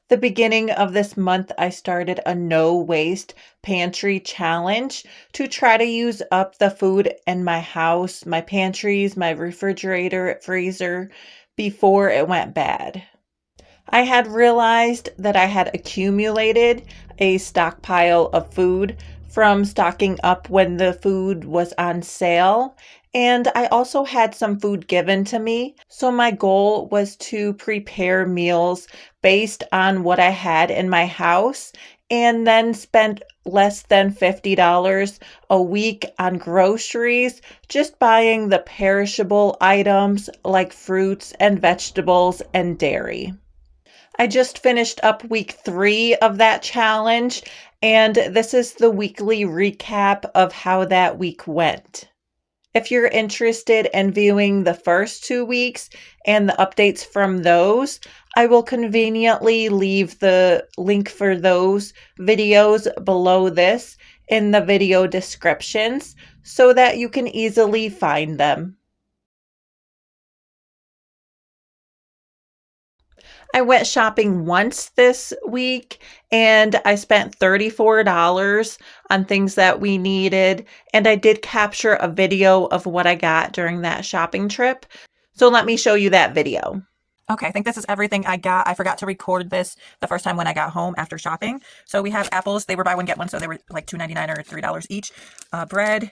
The beginning of this month, I started a no waste pantry challenge to try to use up the food in my house, my pantries, my refrigerator, freezer before it went bad. I had realized that I had accumulated a stockpile of food from stocking up when the food was on sale. And I also had some food given to me. So my goal was to prepare meals based on what I had in my house and then spend less than $50 a week on groceries, just buying the perishable items like fruits and vegetables and dairy. I just finished up week 3 of that challenge, and this is the weekly recap of how that week went. If you're interested in viewing the first 2 weeks and the updates from those, I will conveniently leave the link for those videos below this in the video descriptions so that you can easily find them. I went shopping once this week and I spent $34 on things that we needed. And I did capture a video of what I got during that shopping trip. So let me show you that video. Okay, I think this is everything I got. I forgot to record this the first time when I got home after shopping. So we have apples. They were buy one, get one. So they were like $2.99 or $3 each. Bread,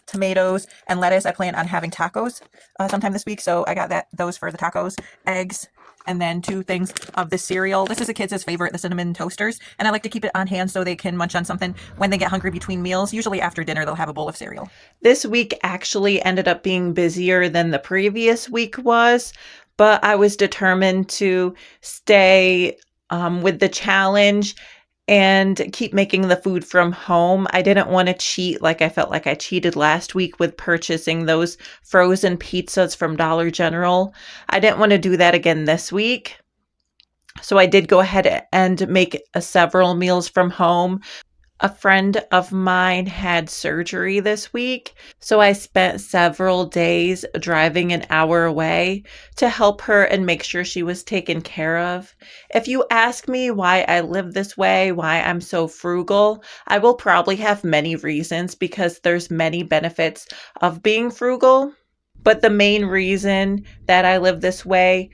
tomatoes, and lettuce. I plan on having tacos sometime this week. So I got those for the tacos, eggs, and then 2 things of the cereal. This is a kid's favorite, the cinnamon toasters. And I like to keep it on hand so they can munch on something when they get hungry between meals. Usually after dinner, they'll have a bowl of cereal. This week actually ended up being busier than the previous week was, but I was determined to stay with the challenge and keep making the food from home. I didn't want to cheat like I felt like I cheated last week with purchasing those frozen pizzas from Dollar General. I didn't want to do that again this week. So I did go ahead and make several meals from home. A friend of mine had surgery this week, so I spent several days driving an hour away to help her and make sure she was taken care of. If you ask me why I live this way, why I'm so frugal, I will probably have many reasons because there's many benefits of being frugal. But the main reason that I live this way,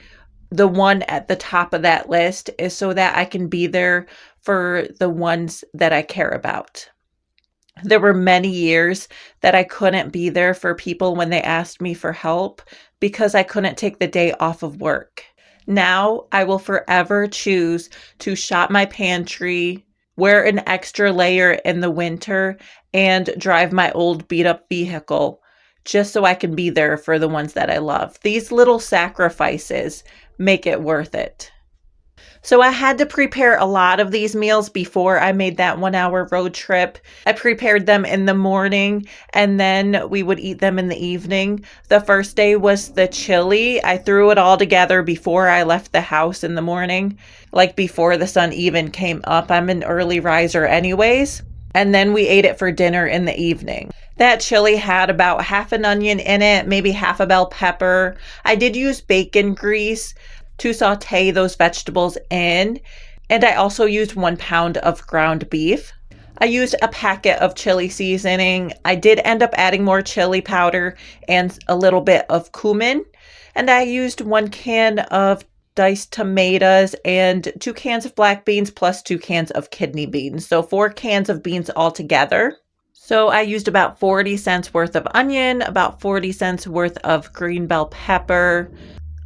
the one at the top of that list, is so that I can be there for the ones that I care about. There were many years that I couldn't be there for people when they asked me for help because I couldn't take the day off of work. Now I will forever choose to shop my pantry, wear an extra layer in the winter, and drive my old beat up vehicle just so I can be there for the ones that I love. These little sacrifices make it worth it. So I had to prepare a lot of these meals before I made that 1-hour road trip. I prepared them in the morning and then we would eat them in the evening. The first day was the chili. I threw it all together before I left the house in the morning, like before the sun even came up. I'm an early riser anyways. And then we ate it for dinner in the evening. That chili had about half an onion in it, maybe half a bell pepper. I did use bacon grease to saute those vegetables in. And I also used 1 pound of ground beef. I used a packet of chili seasoning. I did end up adding more chili powder and a little bit of cumin. And I used 1 can of diced tomatoes and 2 cans of black beans plus 2 cans of kidney beans. So 4 cans of beans altogether. So I used about 40 cents worth of onion, about 40 cents worth of green bell pepper,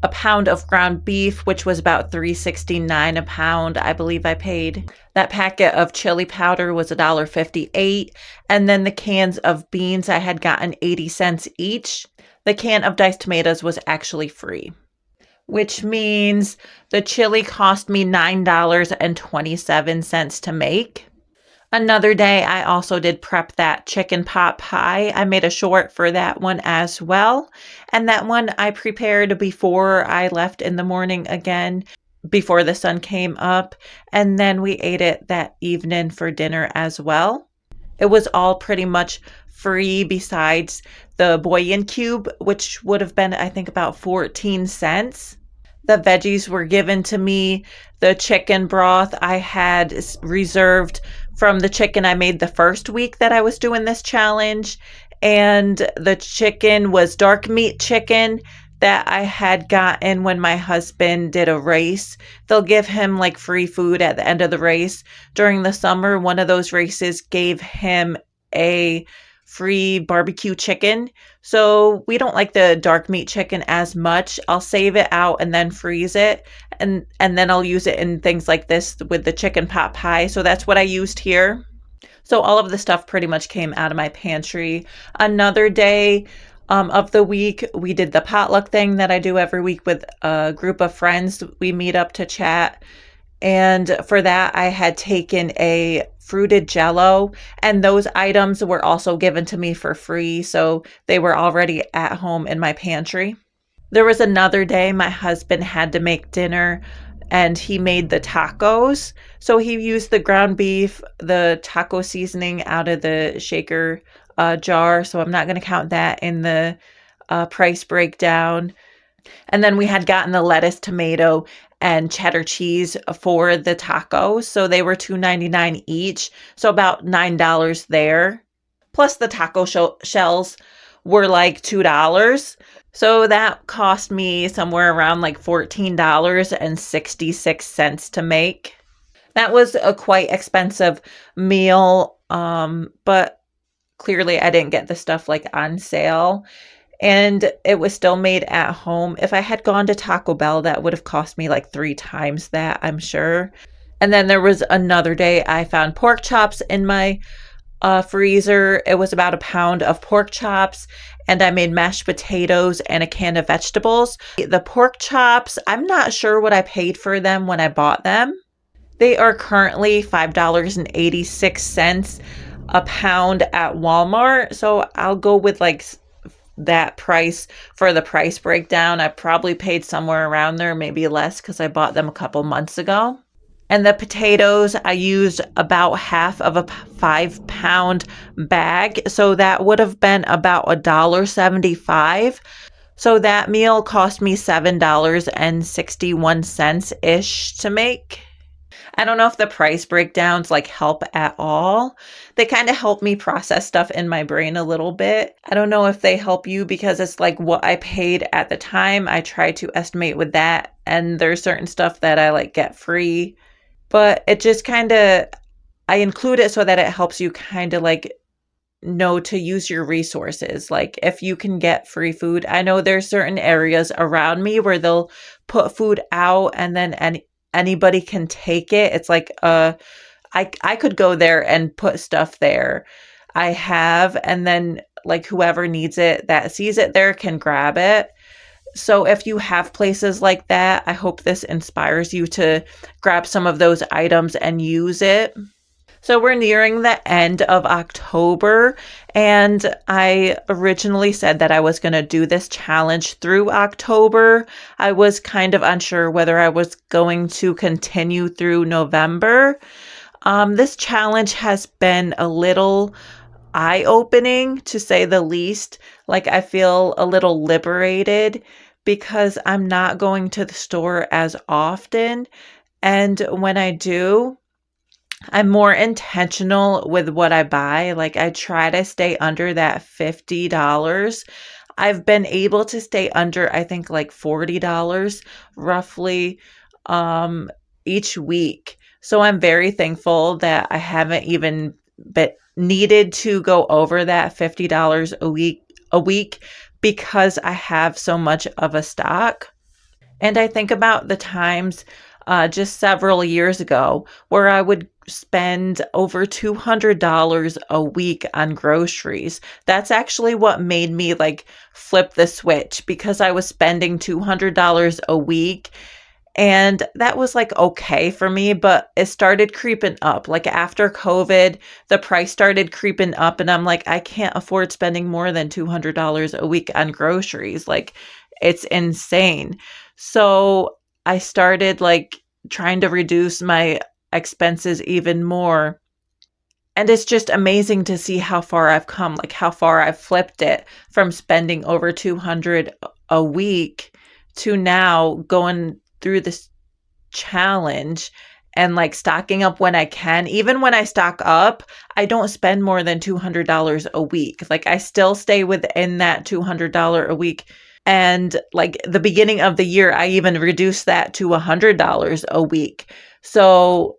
a pound of ground beef, which was about $3.69 a pound, I believe I paid. That packet of chili powder was $1.58. And then the cans of beans, I had gotten 80 cents each. The can of diced tomatoes was actually free, which means the chili cost me $9.27 to make. Another day, I also did prep that chicken pot pie. I made a short for that one as well. And that one I prepared before I left in the morning again, before the sun came up. And then we ate it that evening for dinner as well. It was all pretty much free besides the bouillon cube, which would have been, I think, about 14 cents. The veggies were given to me. The chicken broth I had reserved from the chicken I made the first week that I was doing this challenge. And the chicken was dark meat chicken that I had gotten when my husband did a race. They'll give him like free food at the end of the race. During the summer, one of those races gave him a free barbecue chicken. So we don't like the dark meat chicken as much. I'll save it out and then freeze it. And then I'll use it in things like this with the chicken pot pie. So that's what I used here. So all of the stuff pretty much came out of my pantry. Another day of the week, we did the potluck thing that I do every week with a group of friends. We meet up to chat. And for that, I had taken a fruited jello, and those items were also given to me for free. So they were already at home in my pantry. There was another day my husband had to make dinner and he made the tacos. So he used the ground beef, the taco seasoning out of the shaker jar. So I'm not going to count that in the price breakdown. And then we had gotten the lettuce, tomato, and cheddar cheese for the tacos. So they were $2.99 each. So about $9 there. Plus the taco shells were like $2. So that cost me somewhere around like $14.66 to make. That was a quite expensive meal, but clearly I didn't get the stuff like on sale. And it was still made at home. If I had gone to Taco Bell, that would have cost me like 3 times that, I'm sure. And then there was another day I found pork chops in my freezer. It was about a pound of pork chops, and I made mashed potatoes and a can of vegetables. The pork chops, I'm not sure what I paid for them when I bought them. They are currently $5.86 a pound at Walmart. So I'll go with like that price for the price breakdown. I probably paid somewhere around there, maybe less because I bought them a couple months ago. And the potatoes, I used about half of a 5-pound bag. So that would have been about $1.75. So that meal cost me $7.61-ish to make. I don't know if the price breakdowns like help at all. They kind of help me process stuff in my brain a little bit. I don't know if they help you because it's like what I paid at the time. I try to estimate with that, and there's certain stuff that I like get free. But it just kind of, I include it so that it helps you kind of like know to use your resources. Like if you can get free food, I know there's certain areas around me where they'll put food out and then anybody can take it. It's like I could go there and put stuff there. I have, and then like whoever needs it that sees it there can grab it. So if you have places like that, I hope this inspires you to grab some of those items and use it. So we're nearing the end of October, and I originally said that I was going to do this challenge through October. I was kind of unsure whether I was going to continue through November. This challenge has been a little eye-opening, to say the least. Like I feel a little liberated because I'm not going to the store as often. And when I do, I'm more intentional with what I buy. Like I try to stay under that $50. I've been able to stay under, I think like $40 roughly each week. So I'm very thankful that I haven't even needed to go over that $50 a week because I have so much of a stock. And I think about the times just several years ago where I would spend over $200 a week on groceries. That's actually what made me like flip the switch, because I was spending $200 a week. And that was like okay for me, but it started creeping up. Like after COVID, the price started creeping up, and I'm like, I can't afford spending more than $200 a week on groceries. Like it's insane. So I started like trying to reduce my expenses even more. And it's just amazing to see how far I've come, like how far I've flipped it from spending over $200 a week to now going through this challenge and like stocking up when I can. Even when I stock up, I don't spend more than $200 a week. Like I still stay within that $200 a week. And like the beginning of the year, I even reduced that to $100 a week. So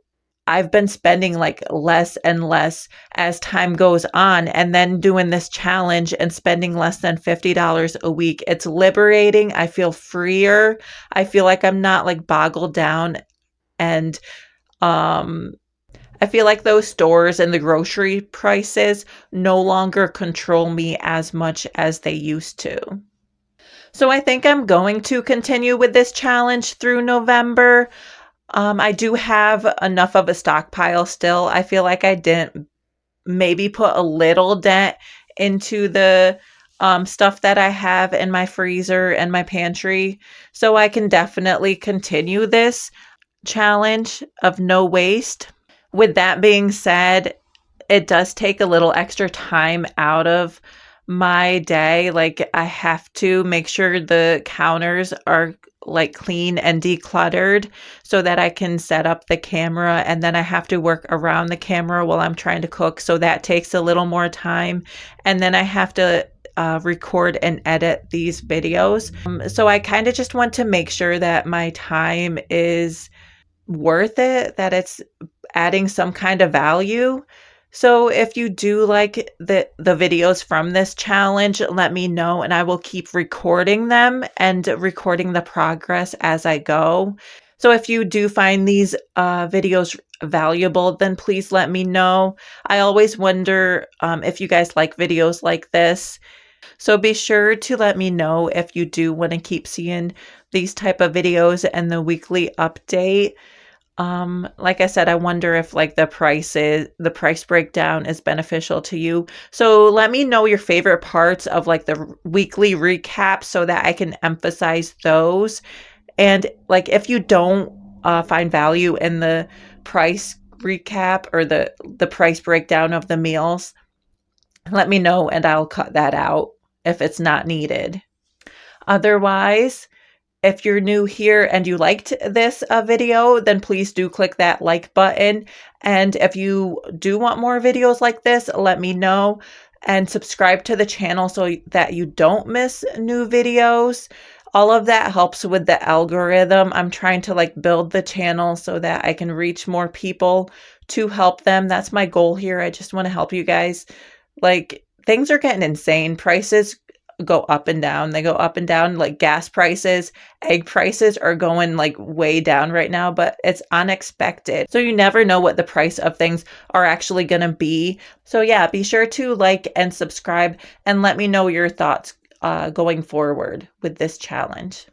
I've been spending like less and less as time goes on, and then doing this challenge and spending less than $50 a week. It's liberating. I feel freer. I feel like I'm not like boggled down, and um I feel like those stores and the grocery prices no longer control me as much as they used to. So I think I'm going to continue with this challenge through November. I do have enough of a stockpile still. I feel like I didn't maybe put a little dent into the stuff that I have in my freezer and my pantry. So I can definitely continue this challenge of no waste. With that being said, it does take a little extra time out of my day. Like I have to make sure the counters are like clean and decluttered so that I can set up the camera, and then I have to work around the camera while I'm trying to cook. So that takes a little more time. And then I have to record and edit these videos. So I kind of just want to make sure that my time is worth it, that it's adding some kind of value. So if you do like the videos from this challenge, let me know and I will keep recording them and recording the progress as I go. So if you do find these videos valuable, then please let me know. I always wonder if you guys like videos like this. So be sure to let me know if you do want to keep seeing these type of videos and the weekly update. Like I said, I wonder if like the price breakdown is beneficial to you. So let me know your favorite parts of like the weekly recap so that I can emphasize those. And like if you don't find value in the price recap or the price breakdown of the meals, let me know and I'll cut that out if it's not needed. Otherwise, if you're new here and you liked this video, then please do click that like button. And if you do want more videos like this, let me know and subscribe to the channel so that you don't miss new videos. All of that helps with the algorithm. I'm trying to like build the channel so that I can reach more people to help them. That's my goal here. I just want to help you guys. Like things are getting insane. Prices go up and down. They go up and down, like gas prices, egg prices are going like way down right now, but it's unexpected. So you never know what the price of things are actually going to be. So yeah, be sure to like and subscribe and let me know your thoughts going forward with this challenge.